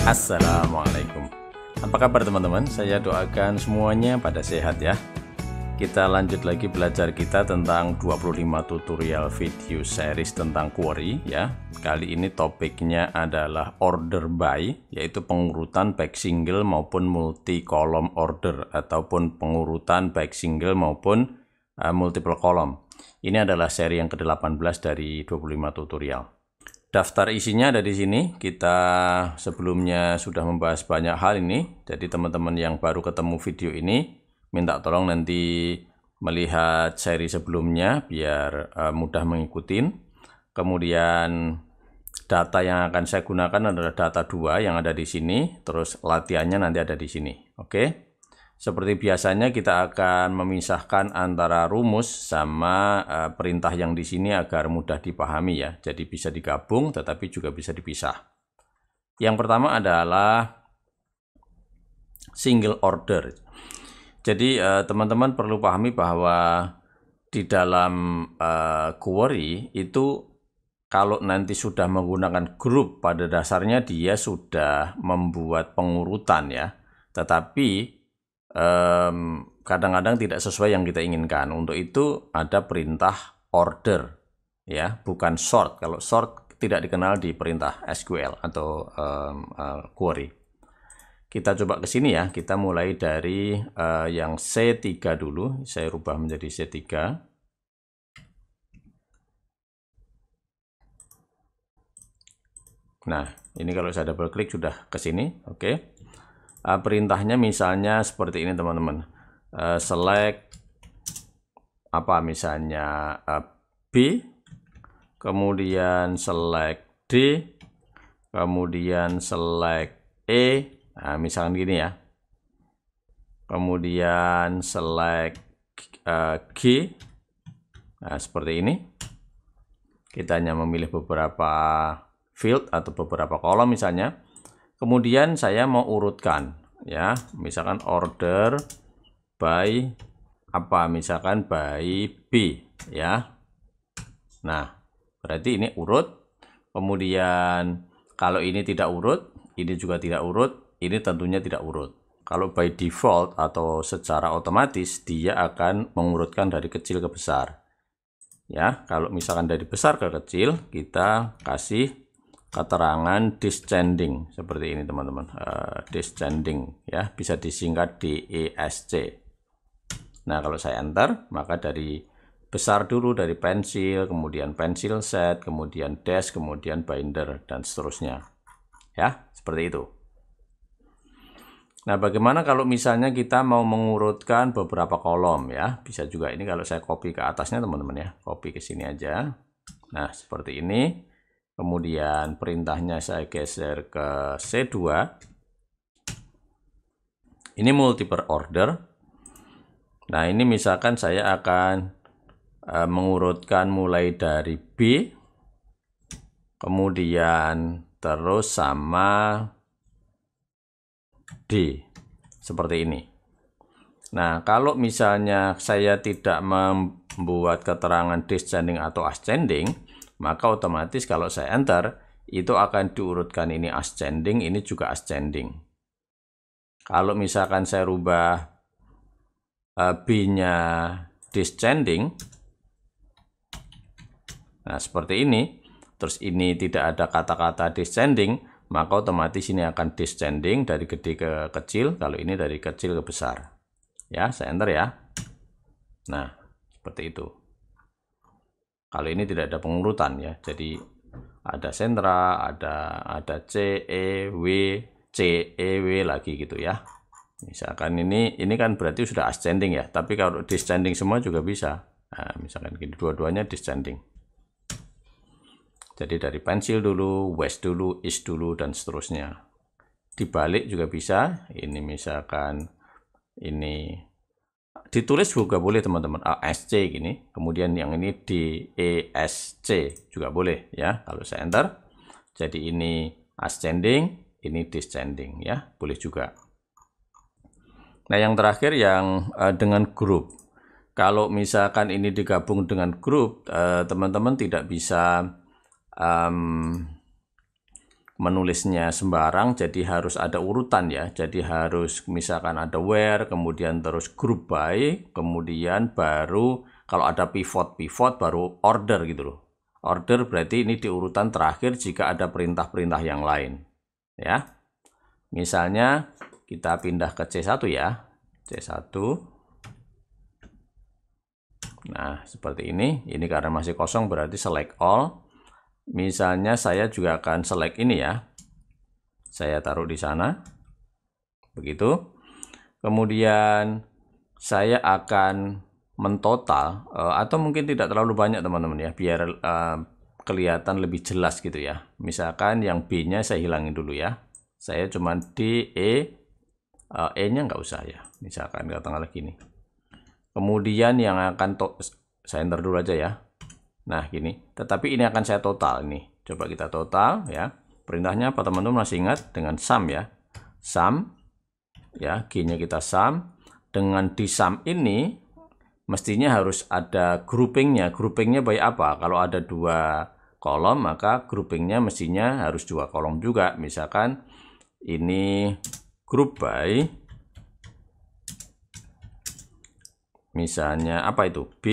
Assalamualaikum. Apa kabar teman-teman? Saya doakan semuanya pada sehat ya. Kita lanjut lagi belajar kita tentang 25 tutorial video series tentang query ya. Kali ini topiknya adalah order by, yaitu pengurutan baik single maupun multi column order ataupun pengurutan baik single maupun multiple column. Ini adalah seri yang ke-18 dari 25 tutorial. Daftar isinya ada di sini. Kita sebelumnya sudah membahas banyak hal ini. Jadi teman-teman yang baru ketemu video ini, minta tolong nanti melihat seri sebelumnya biar mudah mengikuti. Kemudian data yang akan saya gunakan adalah data 2 yang ada di sini. Terus latihannya nanti ada di sini. Oke. Seperti biasanya kita akan memisahkan antara rumus sama perintah yang di sini agar mudah dipahami ya. Jadi bisa digabung tetapi juga bisa dipisah. Yang pertama adalah single order. Jadi teman-teman perlu pahami bahwa di dalam query itu kalau nanti sudah menggunakan grup pada dasarnya dia sudah membuat pengurutan ya. Tetapi kadang-kadang tidak sesuai yang kita inginkan. Untuk itu ada perintah order ya, bukan sort. Kalau sort tidak dikenal di perintah SQL atau query. Kita coba ke sini ya. Kita mulai dari yang C3 dulu. Saya rubah menjadi C3. Nah, ini kalau saya double klik sudah ke sini. Oke. Perintahnya misalnya seperti ini teman-teman, select apa misalnya B, kemudian select D, kemudian select E, nah, misalkan gini ya, kemudian select G, nah seperti ini. Kita hanya memilih beberapa field atau beberapa kolom misalnya. Kemudian saya mau urutkan ya, misalkan order by apa, misalkan by B ya. Nah, berarti ini urut. Kemudian kalau ini tidak urut, ini juga tidak urut, ini tentunya tidak urut. Kalau by default atau secara otomatis dia akan mengurutkan dari kecil ke besar. Ya, kalau misalkan dari besar ke kecil, kita kasih keterangan descending seperti ini teman-teman, descending ya, bisa disingkat DESC. Nah kalau saya enter maka dari besar dulu, dari pensil, kemudian pencil set, kemudian dash, kemudian binder dan seterusnya ya, seperti itu. Nah bagaimana kalau misalnya kita mau mengurutkan beberapa kolom ya, bisa juga. Ini kalau saya copy ke atasnya teman-teman ya, copy ke sini aja. Nah seperti ini. Kemudian perintahnya saya geser ke C2. Ini multiple order. Nah ini misalkan saya akan mengurutkan mulai dari B, kemudian terus sama D. Seperti ini. Nah kalau misalnya saya tidak membuat keterangan descending atau ascending, maka otomatis kalau saya enter, itu akan diurutkan ini ascending, ini juga ascending. Kalau misalkan saya rubah B-nya descending, nah seperti ini, terus ini tidak ada kata-kata descending, maka otomatis ini akan descending dari gede ke kecil, kalau ini dari kecil ke besar. Ya, saya enter ya. Nah, seperti itu. Kalau ini tidak ada pengurutan ya, jadi ada sentra, ada C, E, W, C, E, W lagi gitu ya. Misalkan ini kan berarti sudah ascending ya, tapi kalau descending semua juga bisa. Nah, misalkan gini, dua-duanya descending. Jadi dari pensil dulu, west dulu, east dulu, dan seterusnya. Dibalik juga bisa, ini misalkan ini ditulis juga boleh teman-teman, ASC gini, kemudian yang ini DESC juga boleh ya. Kalau saya enter, jadi ini ascending, ini descending ya, boleh juga. Nah yang terakhir yang dengan grup. Kalau misalkan ini digabung dengan grup, teman-teman tidak bisa menulisnya sembarang, jadi harus ada urutan ya. Jadi harus misalkan ada where, kemudian terus group by, kemudian baru kalau ada pivot baru order gitu loh. Order berarti ini di urutan terakhir jika ada perintah-perintah yang lain ya. Misalnya kita pindah ke C1 ya. C1. Nah, seperti ini. Ini karena masih kosong berarti select all. Misalnya saya juga akan select ini ya. Saya taruh di sana. Begitu. Kemudian saya akan mentotal atau mungkin tidak terlalu banyak teman-teman ya, biar kelihatan lebih jelas gitu ya. Misalkan yang B-nya saya hilangin dulu ya. Saya cuma D, E-nya nggak usah ya. Misalkan katakanlah gini. Kemudian yang akan saya enter dulu aja ya. Nah, gini. Tetapi ini akan saya total ini. Coba kita total ya. Perintahnya apa teman-teman masih ingat? Dengan sum ya. Sum ya, G-nya kita sum. Dengan di sum ini mestinya harus ada groupingnya. Groupingnya by apa? Kalau ada 2 kolom, maka groupingnya mestinya harus 2 kolom juga. Misalkan ini group by, misalnya apa itu? B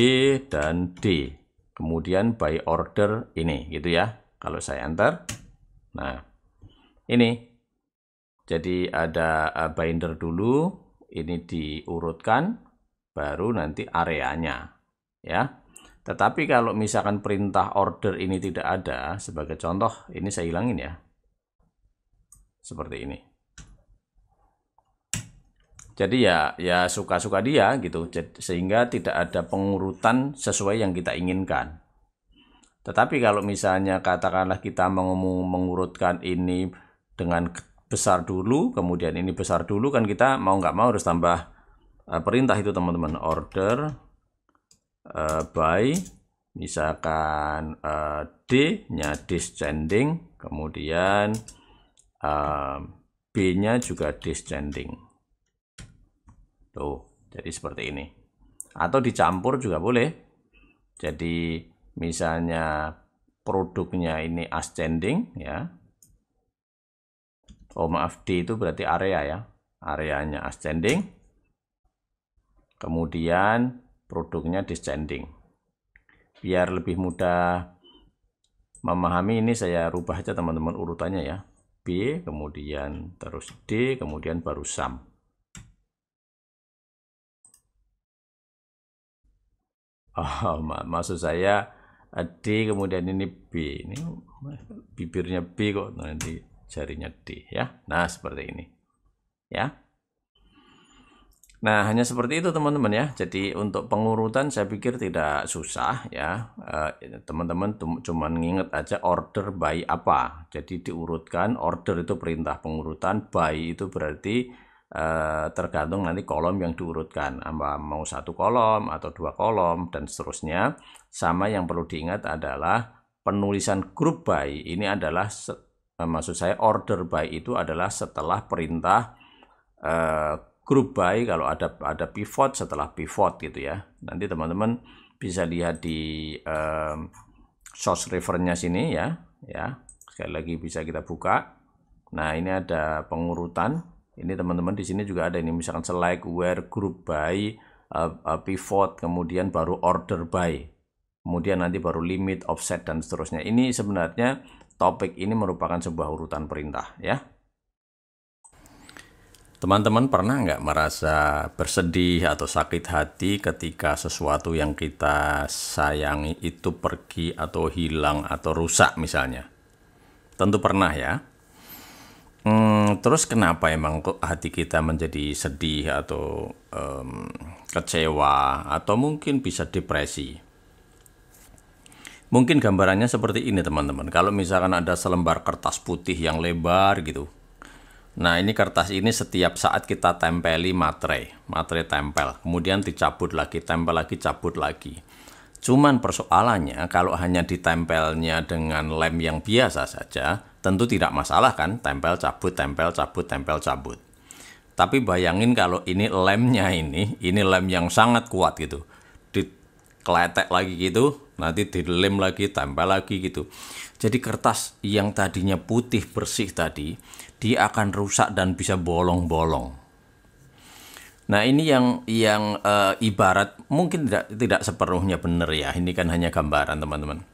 dan D. Kemudian by order ini gitu ya. Kalau saya enter, nah ini jadi ada binder dulu, ini diurutkan, baru nanti areanya ya. Tetapi kalau misalkan perintah order ini tidak ada, sebagai contoh ini saya hilangin ya, seperti ini. Jadi ya suka-suka dia gitu, sehingga tidak ada pengurutan sesuai yang kita inginkan. Tetapi kalau misalnya katakanlah kita mau mengurutkan ini dengan besar dulu, kemudian ini besar dulu, kan kita mau nggak mau harus tambah perintah itu teman-teman. Order by, misalkan D-nya descending, kemudian B-nya juga descending. Tuh, jadi seperti ini. Atau dicampur juga boleh. Jadi misalnya produknya ini ascending ya. Oh maaf, D itu berarti area ya. Areanya ascending. Kemudian produknya descending. Biar lebih mudah memahami ini saya rubah aja teman-teman urutannya ya. B, kemudian terus D, kemudian baru sum. Oh, maksud saya D kemudian ini B. Ini bibirnya B kok, nanti jarinya D ya. Nah, seperti ini. Ya. Nah, hanya seperti itu teman-teman ya. Jadi untuk pengurutan saya pikir tidak susah ya. Teman-teman cuma nginget aja order by apa. Jadi diurutkan, order itu perintah pengurutan, by itu berarti tergantung nanti kolom yang diurutkan, mau 1 kolom atau 2 kolom dan seterusnya. Sama yang perlu diingat adalah penulisan group by ini adalah maksud saya order by itu adalah setelah perintah group by. Kalau ada pivot, setelah pivot gitu ya. Nanti teman-teman bisa lihat di source reference-nya sini ya. Sekali lagi bisa kita buka. Nah, ini ada pengurutan. Ini teman-teman di sini juga ada ini, misalkan select, where, group by, pivot, kemudian baru order by, kemudian nanti baru limit, offset dan seterusnya. Ini sebenarnya topik ini merupakan sebuah urutan perintah ya. Teman-teman pernah nggak merasa bersedih atau sakit hati ketika sesuatu yang kita sayangi itu pergi atau hilang atau rusak misalnya? Tentu pernah ya. Terus kenapa emang kok hati kita menjadi sedih atau kecewa atau mungkin bisa depresi? Mungkin gambarannya seperti ini teman-teman. Kalau misalkan ada selembar kertas putih yang lebar gitu. Nah, ini kertas ini setiap saat kita tempeli materai tempel. Kemudian dicabut lagi, tempel lagi, cabut lagi. Cuman persoalannya kalau hanya ditempelnya dengan lem yang biasa saja, tentu tidak masalah kan, tempel cabut, tempel cabut, tempel cabut. Tapi bayangin kalau ini lemnya ini lem yang sangat kuat gitu. dikeletek lagi gitu, nanti dilem lagi, tempel lagi gitu. Jadi kertas yang tadinya putih bersih tadi, dia akan rusak dan bisa bolong-bolong. Nah ini yang ibarat mungkin tidak sepenuhnya benar ya, ini kan hanya gambaran teman-teman.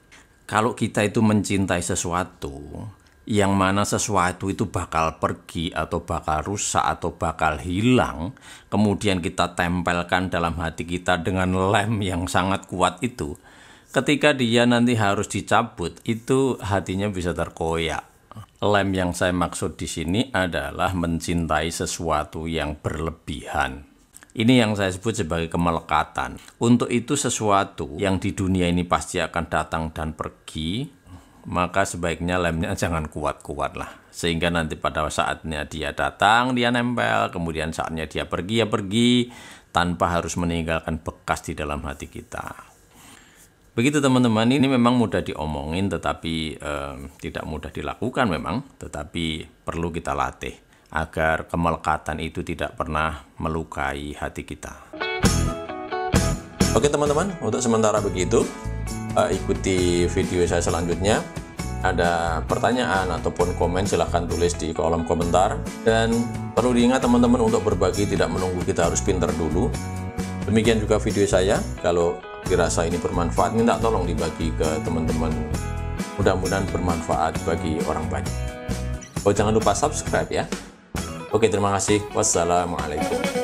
Kalau kita itu mencintai sesuatu, yang mana sesuatu itu bakal pergi atau bakal rusak atau bakal hilang, kemudian kita tempelkan dalam hati kita dengan lem yang sangat kuat itu, ketika dia nanti harus dicabut, itu hatinya bisa terkoyak. Lem yang saya maksud di sini adalah mencintai sesuatu yang berlebihan. Ini yang saya sebut sebagai kemelekatan. Untuk itu sesuatu yang di dunia ini pasti akan datang dan pergi, maka sebaiknya lemnya jangan kuat-kuat lah. Sehingga nanti pada saatnya dia datang, dia nempel, kemudian saatnya dia pergi, ya pergi, tanpa harus meninggalkan bekas di dalam hati kita. Begitu teman-teman, ini memang mudah diomongin tetapi tidak mudah dilakukan memang, tetapi perlu kita latih agar kemelekatan itu tidak pernah melukai hati kita. Oke teman-teman, untuk sementara begitu, ikuti video saya selanjutnya. Ada pertanyaan ataupun komen silahkan tulis di kolom komentar. Dan perlu diingat teman-teman untuk berbagi tidak menunggu kita harus pintar dulu. Demikian juga video saya, kalau dirasa ini bermanfaat, minta tolong dibagi ke teman-teman. Mudah-mudahan bermanfaat bagi orang banyak. Oh, jangan lupa subscribe ya. Oke, terima kasih. Wassalamualaikum.